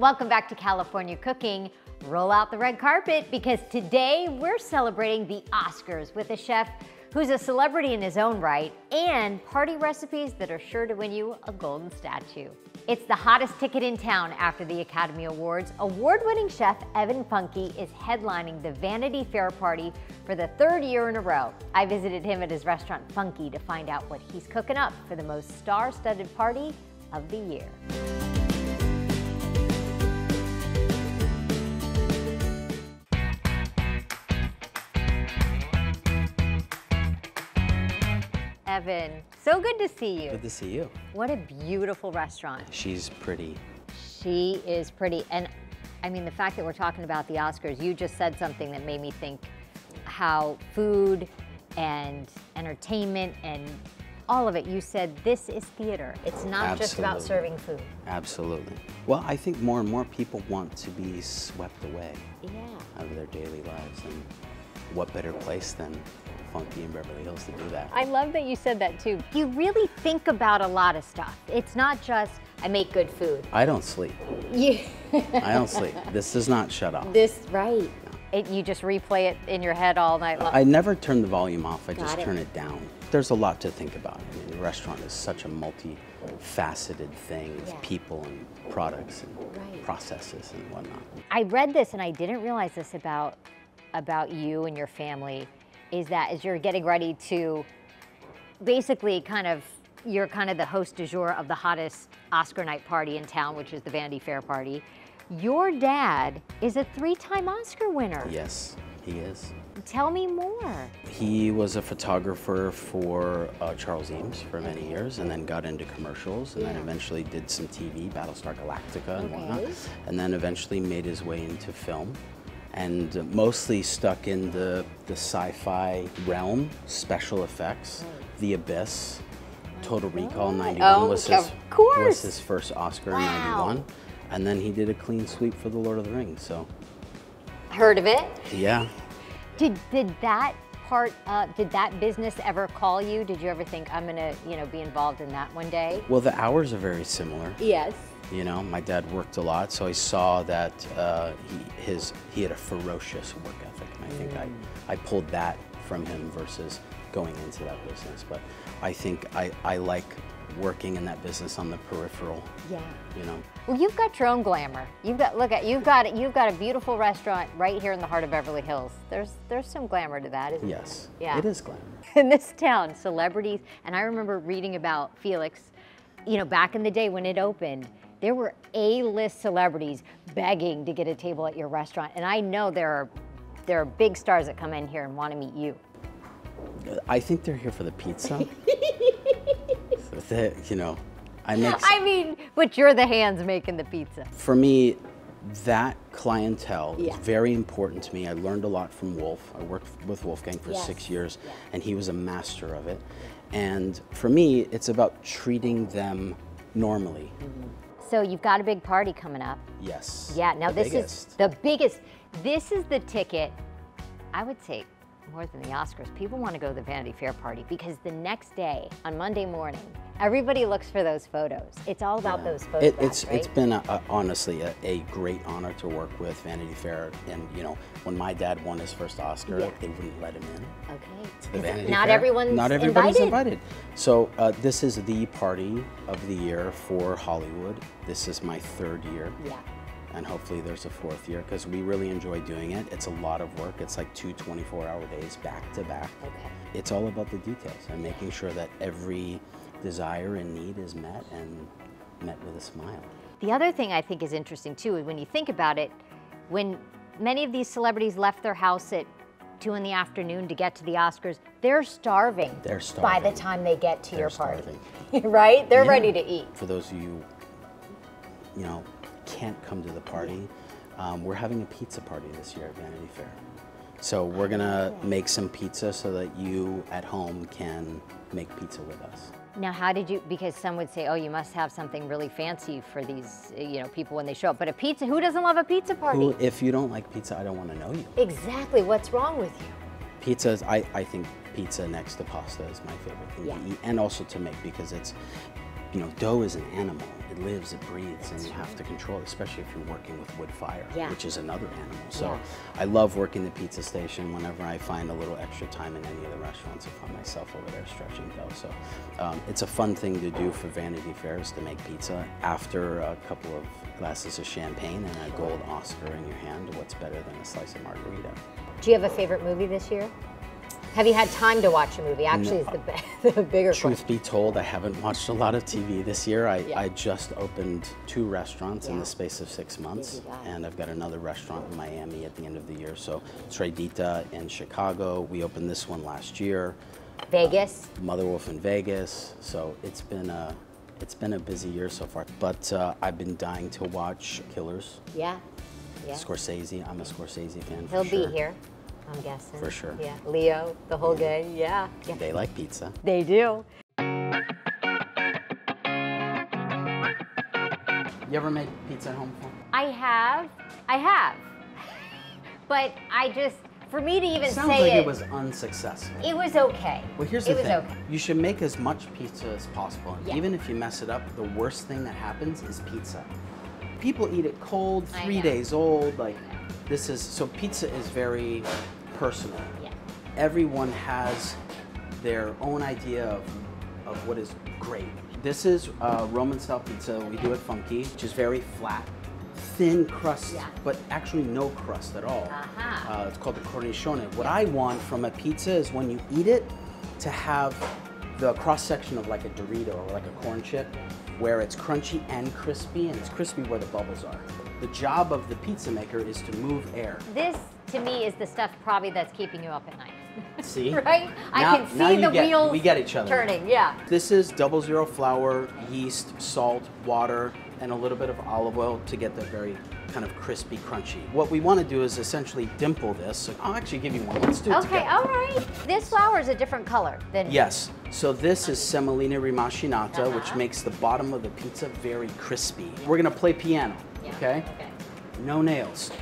Welcome back to California Cooking. Roll out the red carpet because today we're celebrating the Oscars with a chef who's a celebrity in his own right and party recipes that are sure to win you a golden statue. It's the hottest ticket in town after the Academy Awards. Award-winning chef Evan Funke is headlining the Vanity Fair party for the third year in a row. I visited him at his restaurant Funke to find out what he's cooking up for the most star-studded party of the year. Evan, so good to see you. Good to see you. What a beautiful restaurant. She's pretty. She is pretty. And I mean, the fact that we're talking about the Oscars, you just said something that made me think how food and entertainment and all of it, you said this is theater. It's not just about serving food. Absolutely. Well, I think more and more people want to be swept away out of their daily lives. And what better place than Funke in Beverly Hills to do that. I love that you said that too. You really think about a lot of stuff. It's not just, I make good food. I don't sleep. Yeah. I don't sleep. This does not shut off. Right. No. You just replay it in your head all night long. I never turn the volume off, I just turn it down. There's a lot to think about. I mean, the restaurant is such a multi-faceted thing with people and products and processes and whatnot. I read this and I didn't realize this about you and your family, is that as you're getting ready to basically you're kind of the host du jour of the hottest Oscar night party in town, which is the Vanity Fair party. Your dad is a 3-time Oscar winner. Yes, he is. Tell me more. He was a photographer for Charles Eames for many years and then got into commercials and then eventually did some TV, Battlestar Galactica and whatnot, and then eventually made his way into film. And mostly stuck in the sci-fi realm, special effects, The Abyss, Total Recall '91 was his first Oscar in '91, and then he did a clean sweep for The Lord of the Rings. So, heard of it? Yeah. Did that business ever call you? Did you ever think I'm gonna, be involved in that one day? Well, the hours are very similar. Yes. You know, my dad worked a lot, so I saw that he had a ferocious work ethic, and I think I pulled that from him versus going into that business. But I think I like working in that business on the peripheral. Yeah. You know. Well, you've got your own glamour. You've got you've got a beautiful restaurant right here in the heart of Beverly Hills. There's some glamour to that, isn't there? Yes. Yeah. It is glamour. In this town, celebrities, and I remember reading about Felix, back in the day when it opened. There were A-list celebrities begging to get a table at your restaurant, and I know there are big stars that come in here and want to meet you. I think they're here for the pizza. But you're the hands making the pizza. For me, that clientele is very important to me. I learned a lot from Wolf. I worked with Wolfgang for 6 years, and he was a master of it. And for me, it's about treating them normally. So you've got a big party coming up. Yes. Yeah, now this is the biggest. This is the ticket, I would say, more than the Oscars. People want to go to the Vanity Fair party because the next day, on Monday morning, everybody looks for those photos. It's all about those photos. It's been honestly a great honor to work with Vanity Fair. And when my dad won his first Oscar, they wouldn't let him in. Okay. To the Vanity Not Fair. everybody's invited. So this is the party of the year for Hollywood. This is my 3rd year. Yeah. And hopefully there's a 4th year because we really enjoy doing it. It's a lot of work. It's like 2 24-hour days back to back. Okay. It's all about the details and making sure that every desire and need is met and met with a smile. The other thing I think is interesting too is when you think about it, when many of these celebrities left their house at 2 in the afternoon to get to the Oscars, they're starving. They're starving. By the time they get to your party. Right? They're ready to eat. For those of you, can't come to the party, we're having a pizza party this year at Vanity Fair. So we're gonna make some pizza so that you at home can make pizza with us. Now, how did you, because some would say, oh, you must have something really fancy for these, people when they show up. But a pizza, who doesn't love a pizza party? If you don't like pizza, I don't want to know you. Exactly, what's wrong with you? Pizza, I think pizza next to pasta is my favorite thing to eat and also to make because you know, dough is an animal. It lives, it breathes, and you have to control it, especially if you're working with wood fire, which is another animal. So I love working the pizza station. Whenever I find a little extra time in any of the restaurants, I find myself over there stretching dough. So it's a fun thing to do for Vanity Fairs, to make pizza. After a couple of glasses of champagne and a gold Oscar in your hand, what's better than a slice of margarita? Do you have a favorite movie this year? Have you had time to watch a movie? Actually, is the bigger Truth be told, I haven't watched a lot of TV this year. I just opened 2 restaurants in the space of 6 months, and I've got another restaurant in Miami at the end of the year. So Tredita in Chicago, we opened this one last year. Vegas. Mother Wolf in Vegas. So it's been a busy year so far. But I've been dying to watch Killers. Yeah. Scorsese. I'm a Scorsese fan. He'll be here, I'm guessing. For sure. Yeah. Leo, the whole gang. Yeah. They like pizza. They do. You ever made pizza at home before? I have. But for me to even Sounds say like it was unsuccessful. it was okay. Well, here's the It was thing. okay. You should make as much pizza as possible. And Yeah. even if you mess it up, the worst thing that happens is pizza. People eat it cold, 3 days old. Like, so pizza is very personal. Yeah. Everyone has their own idea of what is great. This is Roman style pizza. We do it funky, which is very flat, thin crust, but actually no crust at all. It's called the cornicione. What I want from a pizza is when you eat it to have the cross section of like a Dorito or like a corn chip, where it's crunchy and crispy, and it's crispy where the bubbles are. The job of the pizza maker is to move air. This, to me, is the stuff probably that's keeping you up at night. See? Right? I can see the wheels we get each other. turning, yeah. This is 00 flour, yeast, salt, water, and a little bit of olive oil to get that very kind of crispy, crunchy. What we want to do is essentially dimple this. So I'll actually give you one. Let's do it Okay, together. all right. This flour is a different color than... Yes. So this is semolina rimascinata, which makes the bottom of the pizza very crispy. We're going to play piano, okay? No nails.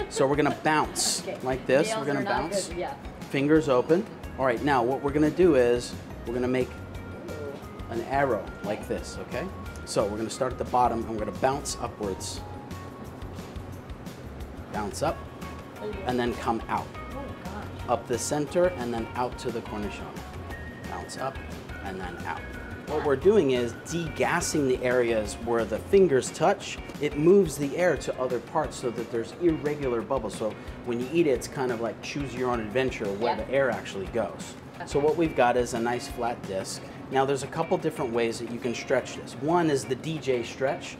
So we're going to bounce like this. Nails We're going are to not bounce. good, yeah. Fingers open. All right, now what we're going to do is we're going to make an arrow like this, okay? So we're going to start at the bottom and we're going to bounce upwards. Bounce up and then come out. Up the center and then out to the cornicione. Bounce up and then out. What we're doing is degassing the areas where the fingers touch. It moves the air to other parts so that there's irregular bubbles. So when you eat it, it's kind of like choose your own adventure where the air actually goes. So what we've got is a nice flat disc. Now there's a couple different ways that you can stretch this. One is the DJ stretch,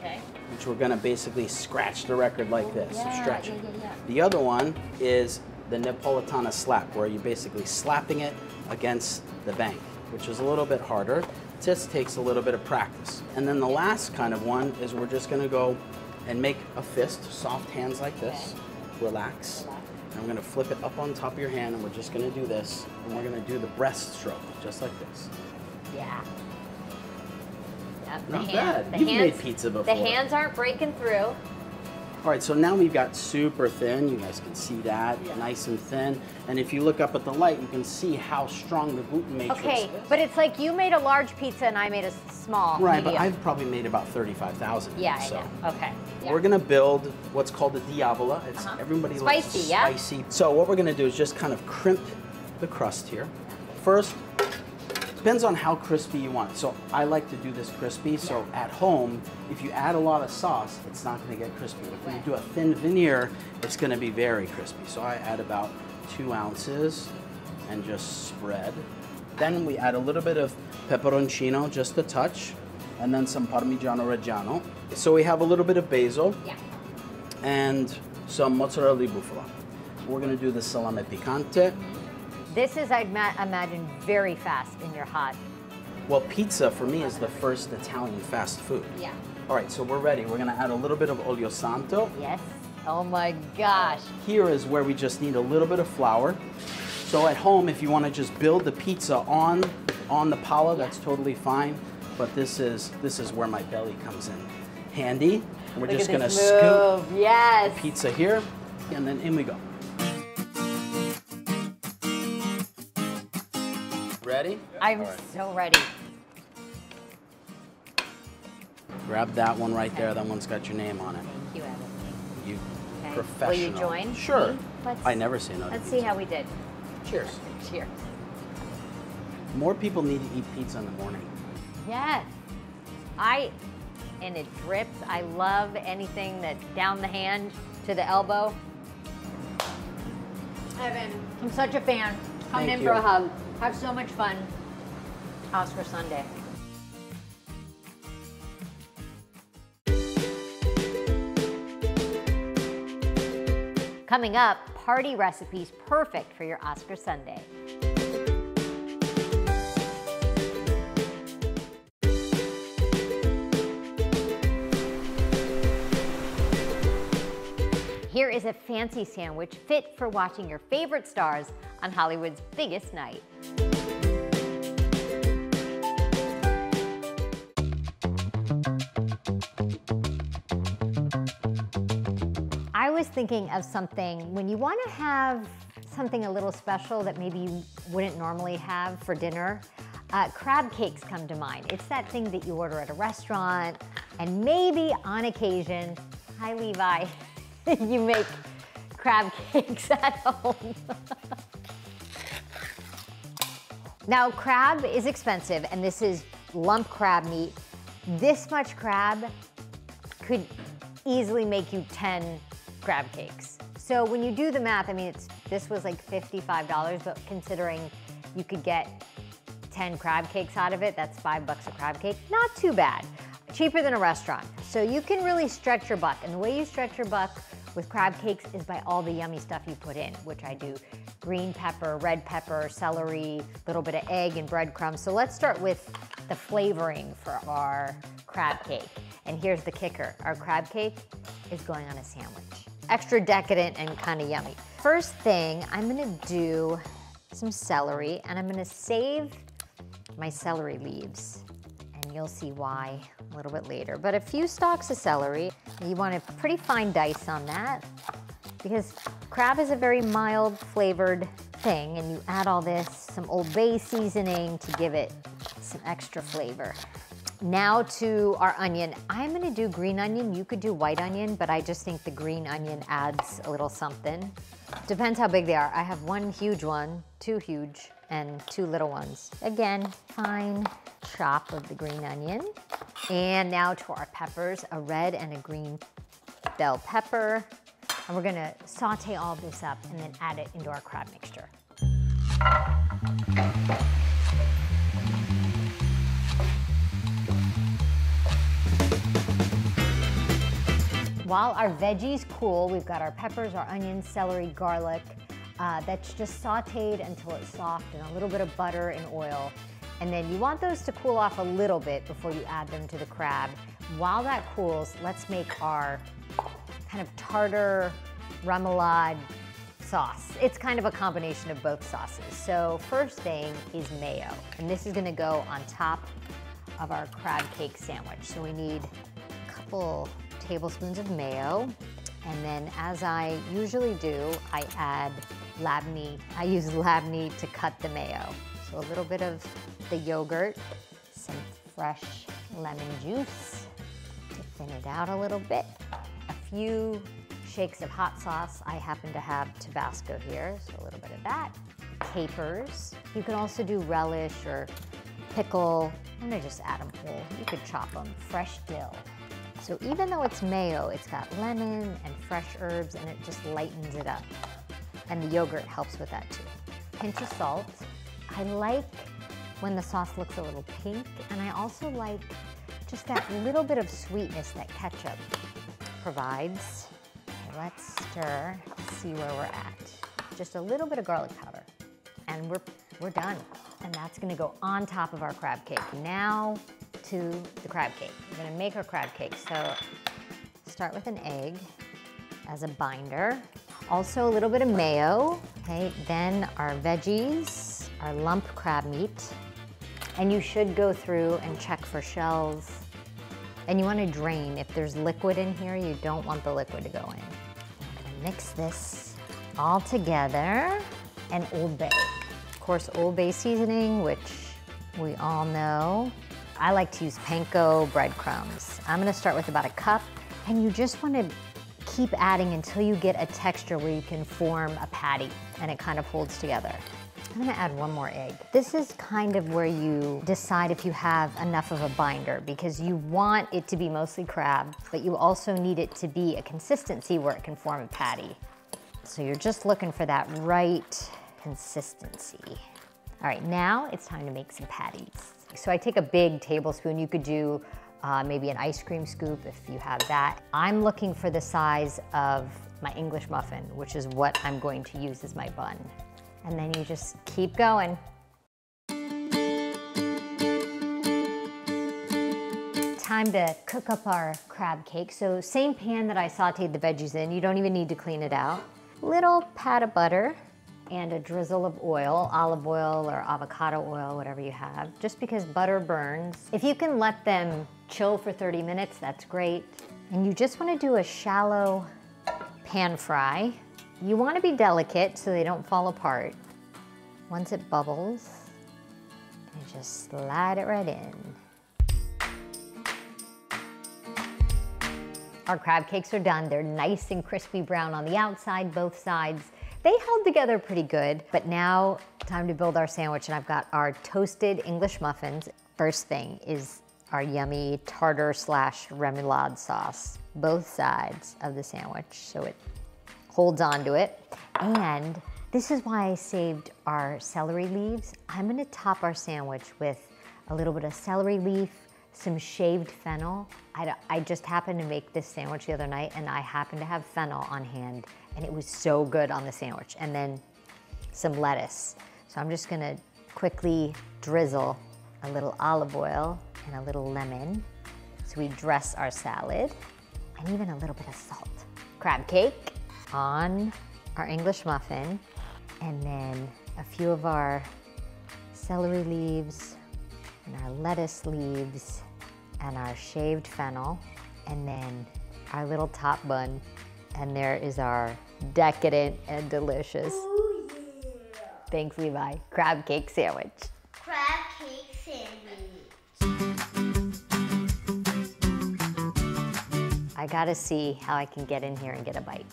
which we're gonna basically scratch the record like this, stretch it. The other one is the Napolitana slap, where you're basically slapping it against the bank, which is a little bit harder. Just takes a little bit of practice. And then the last kind of one is we're just gonna go and make a fist, soft hands like this, relax. And we're gonna flip it up on top of your hand, and we're just gonna do this, and we're gonna do the breast stroke, just like this. Yeah. Yep, Not bad. You've made pizza before. The hands aren't breaking through. All right, so now we've got super thin. You guys can see that, nice and thin. And if you look up at the light, you can see how strong the gluten matrix is. But it's like you made a large pizza and I made a small, Right, medium. but I've probably made about 35,000. Yeah, so. I know. Okay. We're gonna build what's called the diavola. It's everybody loves Spicy, yeah? spicy. So what we're gonna do is just kind of crimp the crust here. First, depends on how crispy you want it. So I like to do this crispy. So at home, if you add a lot of sauce, it's not gonna get crispy. If you do a thin veneer, it's gonna be very crispy. So I add about 2 ounces and just spread. Then we add a little bit of peperoncino, just a touch, and then some Parmigiano Reggiano. So we have a little bit of basil and some mozzarella di bufala. We're gonna do the salame picante. This is, I'd imagine, very fast in your hot. Well, pizza for me is the first Italian fast food. Yeah. All right, so we're ready. We're gonna add a little bit of olio santo. Yes. Oh my gosh. Here is where we just need a little bit of flour. So at home, if you want to just build the pizza on the pala, that's totally fine. But this is where my belly comes in handy. And we're just gonna scoop pizza here, and then in we go. Ready? I'm so ready. Grab that one right there. That one's got your name on it. Thank you, Evan. You Okay. professional. Will you join? Sure. Me? I never say no to Let's pizza. see how we did. Cheers. Cheers. More people need to eat pizza in the morning. Yes. And it drips. I love anything that's down the hand to the elbow. Evan, I'm such a fan. Come Thank in you. for a hug. Have so much fun. Oscar Sunday. Coming up, party recipes perfect for your Oscar Sunday. Here is a fancy sandwich fit for watching your favorite stars on Hollywood's biggest night. I was thinking of something, when you want to have something a little special that maybe you wouldn't normally have for dinner, crab cakes come to mind. It's that thing that you order at a restaurant, and maybe on occasion, hi Levi, you make crab cakes at home. Now, crab is expensive, and this is lump crab meat. This much crab could easily make you 10 crab cakes. So when you do the math, I mean, this was like $55, but considering you could get 10 crab cakes out of it, that's $5 a crab cake. Not too bad. Cheaper than a restaurant. So you can really stretch your buck. And the way you stretch your buck with crab cakes is by all the yummy stuff you put in, which I do. Green pepper, red pepper, celery, a little bit of egg and breadcrumbs. So let's start with the flavoring for our crab cake. And here's the kicker. Our crab cake is going on a sandwich. Extra decadent and kind of yummy. First thing, I'm gonna do some celery, and I'm gonna save my celery leaves. And you'll see why a little bit later. But a few stalks of celery. You want a pretty fine dice on that, because crab is a very mild flavored thing, and you add all this, some Old Bay seasoning to give it some extra flavor. Now to our onion. I'm gonna do green onion. You could do white onion, but I just think the green onion adds a little something. Depends how big they are. I have one huge one, two huge, and two little ones. Again, fine chop of the green onion. And now to our peppers, a red and a green bell pepper. And we're gonna saute all this up and then add it into our crab mixture. While our veggies cool, we've got our peppers, our onions, celery, garlic. That's just sauteed until it's soft, and a little bit of butter and oil. And then you want those to cool off a little bit before you add them to the crab. While that cools, let's make our kind of tartar remoulade sauce. It's kind of a combination of both sauces. So first thing is mayo, and this is gonna go on top of our crab cake sandwich. So we need a couple tablespoons of mayo, and then as I usually do, I add labneh. I use labneh to cut the mayo. So a little bit of the yogurt, some fresh lemon juice to thin it out a little bit, a few shakes of hot sauce. I happen to have Tabasco here, so a little bit of that. Capers. You can also do relish or pickle. I'm gonna just add them whole. You could chop them. Fresh dill. So even though it's mayo, it's got lemon and fresh herbs, and it just lightens it up. And the yogurt helps with that too. Pinch of salt. I like when the sauce looks a little pink, and I also like just that little bit of sweetness that ketchup provides. Okay, let's stir, see where we're at. Just a little bit of garlic powder, and we're done. And that's gonna go on top of our crab cake. Now to the crab cake. We're gonna make our crab cake. So start with an egg as a binder. Also a little bit of mayo, okay? Then our veggies, our lump crab meat. And you should go through and check for shells. And you wanna drain. If there's liquid in here, you don't want the liquid to go in. I'm gonna mix this all together. And Old Bay. Of course, Old Bay seasoning, which we all know. I like to use panko breadcrumbs. I'm gonna start with about a cup, and you just wanna keep adding until you get a texture where you can form a patty and it kind of holds together. I'm gonna add one more egg. This is kind of where you decide if you have enough of a binder, because you want it to be mostly crab, but you also need it to be a consistency where it can form a patty. So you're just looking for that right consistency. All right, now it's time to make some patties. So I take a big tablespoon. You could do maybe an ice cream scoop if you have that. I'm looking for the size of my English muffin, which is what I'm going to use as my bun. And then you just keep going. Time to cook up our crab cake. So same pan that I sauteed the veggies in, you don't even need to clean it out. Little pat of butter and a drizzle of oil, olive oil or avocado oil, whatever you have, just because butter burns. If you can let them chill for 30 minutes, that's great. And you just wanna do a shallow pan fry. You want to be delicate so they don't fall apart. Once it bubbles, you just slide it right in. Our crab cakes are done. They're nice and crispy brown on the outside, both sides. They held together pretty good, but now time to build our sandwich, and I've got our toasted English muffins. First thing is our yummy tartar / remoulade sauce, both sides of the sandwich, so it holds on to it. And this is why I saved our celery leaves. I'm gonna top our sandwich with a little bit of celery leaf, some shaved fennel. I just happened to make this sandwich the other night, and I happened to have fennel on hand, and it was so good on the sandwich. And then some lettuce. So I'm just gonna quickly drizzle a little olive oil and a little lemon. So we dress our salad, and even a little bit of salt. Crab cake on our English muffin, and then a few of our celery leaves and our lettuce leaves and our shaved fennel, and then our little top bun. And there is our decadent and delicious, Ooh, yeah. thanks Levi, crab cake sandwich. Crab cake sandwich. I gotta see how I can get in here and get a bite.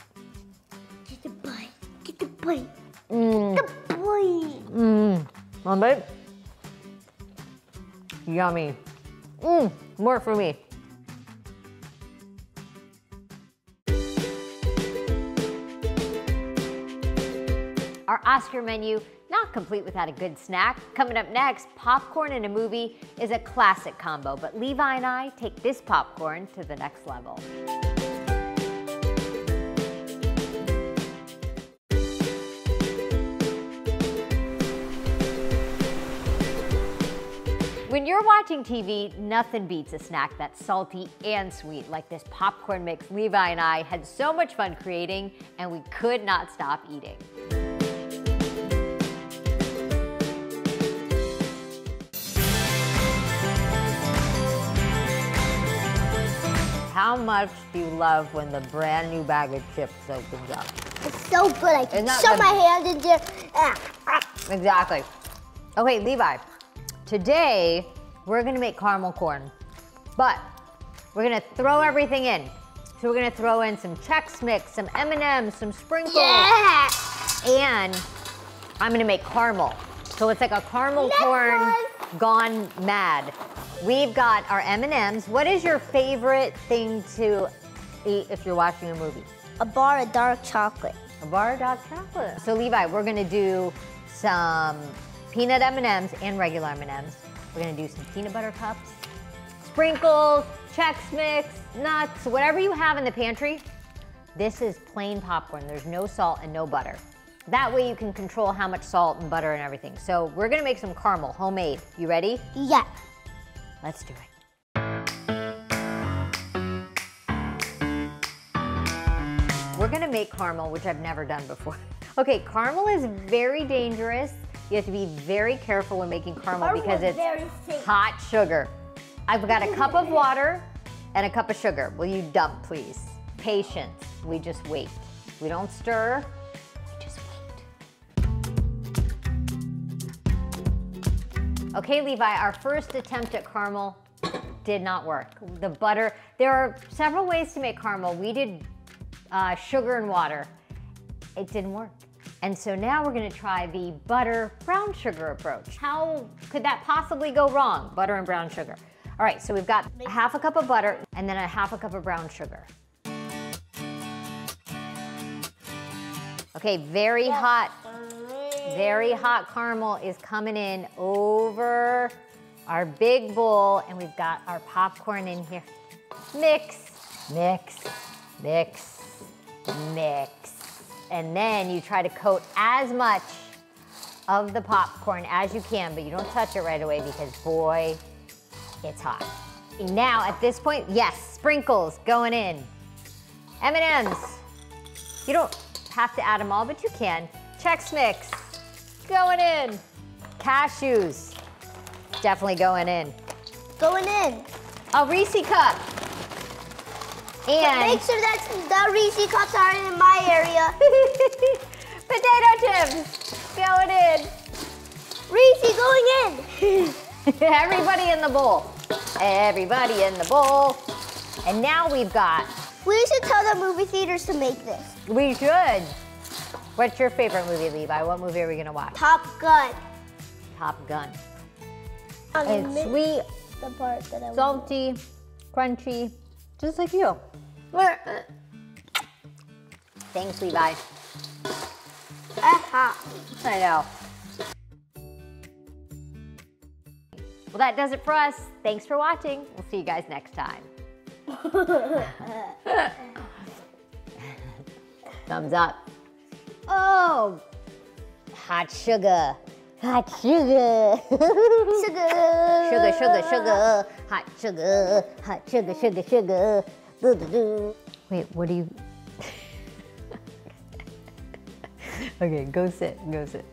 Get the bite. Get the bite. Mmm. The bite. One bite? Yummy. Mmm, more for me. Our Oscar menu, not complete without a good snack. Coming up next, popcorn and a movie is a classic combo, but Levi and I take this popcorn to the next level. When you're watching TV, nothing beats a snack that's salty and sweet, like this popcorn mix Levi and I had so much fun creating, and we could not stop eating. How much do you love when the brand new bag of chips opens up? It's so good. I can Isn't that shove the- my hand in there. Exactly. Okay, Levi, today we're gonna make caramel corn, but we're gonna throw everything in. So we're gonna throw in some Chex Mix, some M&Ms, some sprinkles, Yeah. and I'm gonna make caramel. So it's like a caramel That's corn fun. gone mad. We've got our M&Ms. What is your favorite thing to eat if you're watching a movie? A bar of dark chocolate. A bar of dark chocolate. So Levi, we're gonna do some peanut M&Ms and regular M&Ms. We're gonna do some peanut butter cups, sprinkles, Chex Mix, nuts, whatever you have in the pantry. This is plain popcorn. There's no salt and no butter. That way you can control how much salt and butter and everything. So we're gonna make some caramel, homemade. You ready? Yeah. Let's do it. We're gonna make caramel, which I've never done before. Okay, caramel is very dangerous. You have to be very careful when making caramel because it's very safe. hot sugar. I've got a cup of water and a cup of sugar. Will you dump, please? Patience, we just wait. We don't stir, we just wait. Okay, Levi, our first attempt at caramel did not work. The butter, there are several ways to make caramel. We did sugar and water. It didn't work. And so now we're gonna try the butter brown sugar approach. How could that possibly go wrong? Butter and brown sugar. All right, so we've got half a cup of butter and then a half a cup of brown sugar. Okay, very hot caramel is coming in over our big bowl, and we've got our popcorn in here. Mix, mix, mix, mix. And then you try to coat as much of the popcorn as you can, but you don't touch it right away because boy, it's hot. Now at this point, yes, sprinkles going in. M&Ms. You don't have to add them all, but you can. Chex Mix going in. Cashews definitely going in. Going in. A Reese cup. And Make sure that the Reese cups are in my area. potato chips going in. Reese going in. Everybody in the bowl. Everybody in the bowl. And now we've got. We should tell the movie theaters to make this. We should. What's your favorite movie, Levi? What movie are we gonna watch? Top Gun. Top Gun. And It's sweet, the part that I salty, crunchy, just like you. Thanks, Levi. I know. Well, that does it for us. Thanks for watching. We'll see you guys next time. Thumbs up. Oh, hot sugar. Hot sugar. Sugar. Sugar, sugar, sugar. Hot sugar. Hot sugar, sugar, sugar. Do, do, do. Wait, what do you... Okay, go sit, go sit.